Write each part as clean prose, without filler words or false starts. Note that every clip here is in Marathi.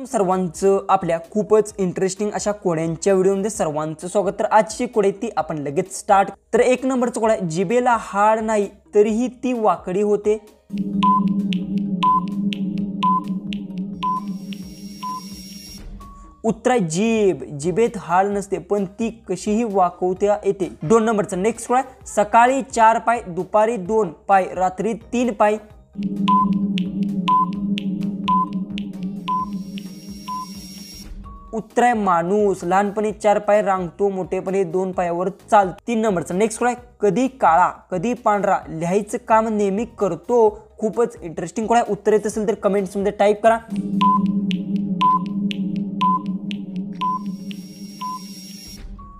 सर्वांचं आपल्या खूपच इंटरेस्टिंग अशा कोड्यांच्या व्हिडिओमध्ये सर्वांचं स्वागत। तर आजची कोड ती आपण लगेच स्टार्ट। तर एक नंबरचं कोड आहे, जिभेला हाड नाही तरीही ती वाकडी होते। उत्तर जीभ, जिभेत हाड नसते पण ती कशीही वाकवता येते। 2 नंबरचं नेक्स्ट कोड आहे, सकाळी 4 पाय, दुपारी 2 पाय, रात्री 3 पाय। उत्तर आहे माणूस, लहानपणी 4 पाय रांगतो, मोठेपणी 2 पायावर चालतो। 3 नंबरचं नेक्स्ट कोड आहे, कधी काळा कधी पांढरा, लिहायचं काम नेहमी करतो। खूपच इंटरेस्टिंग कोड आहे। उत्तर येत असेल तर कमेंट्स मध्ये टाइप करा।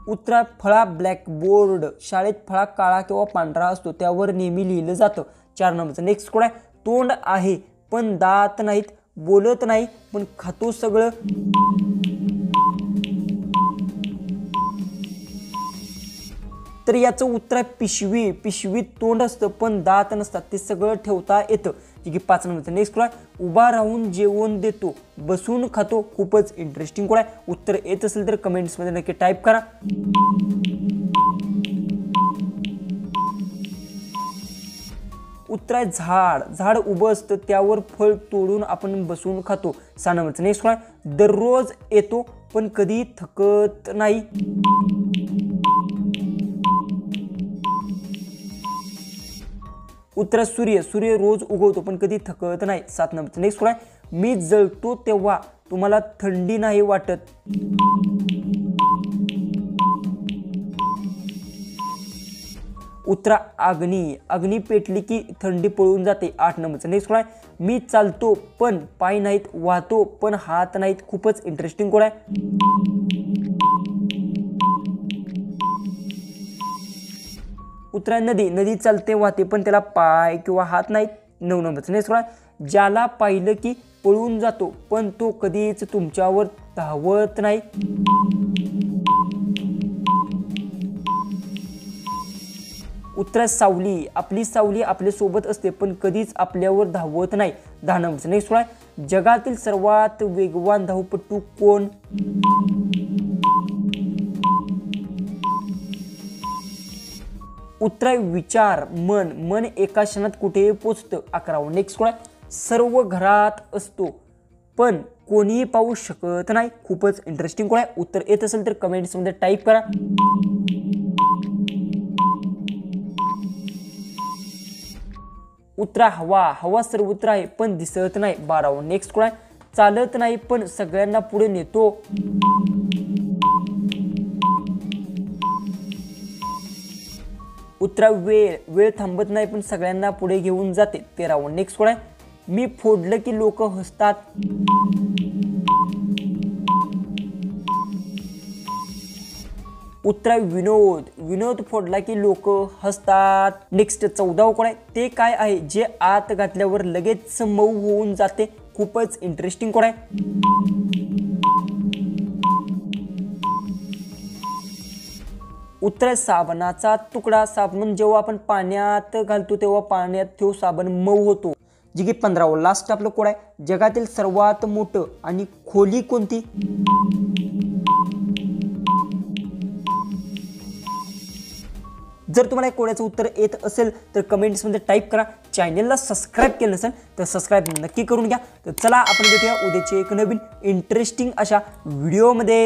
उत्तर फळा ब्लॅकबोर्ड, शाळेत फळा काळा किंवा पांढरा असतो, त्यावर नेहमी लिहिलं जातं। 4 नंबरचं नेक्स्ट कोड आहे, तोंड आहे पण दात नाहीत, बोलत नाही पण खातो सगळं। तर याचं उत्तर आहे पिशवी, पिशवीत तोंड असतं पण दात नसतात, ते सगळं ठेवता येतं। जे की 5 नंबरचं नेक्स्ट कोड आहे, उभा राहून जेवण देतो, बसून खातो। खूपच इंटरेस्टिंग कोड आहे। उत्तर येत असेल तर कमेंट्स मध्ये नक्की टाइप करा। उत्तर आहे झाड, झाड उभं असतं, त्यावर फळ तोडून आपण बसून खातो। 6 नंबरचं नेक्स्ट कोड आहे, दररोज येतो पण कधी थकत नाही। उत्तर सूर्य, सूर्य रोज उगवतो पण कधी थकत नाही। 7 नंबरचं नेक्स्ट कोड आहे, मी जळतो तेव्हा तुम्हाला थंडी नाही वाटत। उत्तर अग्नी, अग्नी पेटली की थंडी पळून जाते। 8 नंबरचं नेक्स्ट कोड आहे, मी चालतो पण पाय नाहीत, वाहतो पण हात नाहीत। खूपच इंटरेस्टिंग कोड आहे। उत्तर नदी, नदी चालते वाहते पण त्याला पाय किंवा हात नाहीत। 9 नंबरचं नेक्स्ट कोड आहे, ज्याला पाहिलं की पळून जातो पण तो कधीच तुमच्यावर धावत नाही। उत्तर सावली, आपली सावली आपल्या सोबत असते पण कधीच आपल्यावर धावत नाही। 10 नंबरचं नेक्स्ट कोड आहे, जगातील सर्वात वेगवान धावपटू कोण? उत्तर विचार, मन, मन एका क्षणात कुठे पोचतं। 11 नेक्स्ट कोड आहे, सर्व घरात असतो पण कोणीही पाहू शकत नाही। खूपच इंटरेस्टिंग कोड आहे। उत्तर येत असेल तर कमेंट्स मध्ये टाइप करा। उत्तर हवा, हवा सर्वत्र आहे पण दिसत नाही। 12 नेक्स्ट कोड आहे, चालत नाही पण सगळ्यांना पुढे नेतो। उत्तर वेळ, वेळ थांबत नाही पण सगळ्यांना पुढे घेऊन जाते। 13 नेक्स्ट कोड आहे, मी फोडलं की लोक हसतात। उत्तर विनोद, विनोद फोडला की लोक हसतात। नेक्स्ट 14 कोड आहे, ते काय आहे जे आत घातल्यावर लगेच मऊ होऊन जाते। खूपच इंटरेस्टिंग कोड आहे। उत्तर साबणाचा तुकडा, साबण जेव्हा आपण पाण्यात घालतो तेव्हा पाण्यात तो साबण मऊ होतो। जे की 15 लास्ट आपलं कोड आहे, जगातील सर्वात मोठं आणि खोली कोणती? जर तुम्हाला कोड्याचं उत्तर येत असेल तर कमेंट्स मध्ये टाइप करा। चॅनलला सबस्क्राइब केलं नसेल तर सबस्क्राइब नक्की करून घ्या। तर चला आपण भेटूया उद्याचे एक नवीन इंटरेस्टिंग अशा व्हिडिओमध्ये।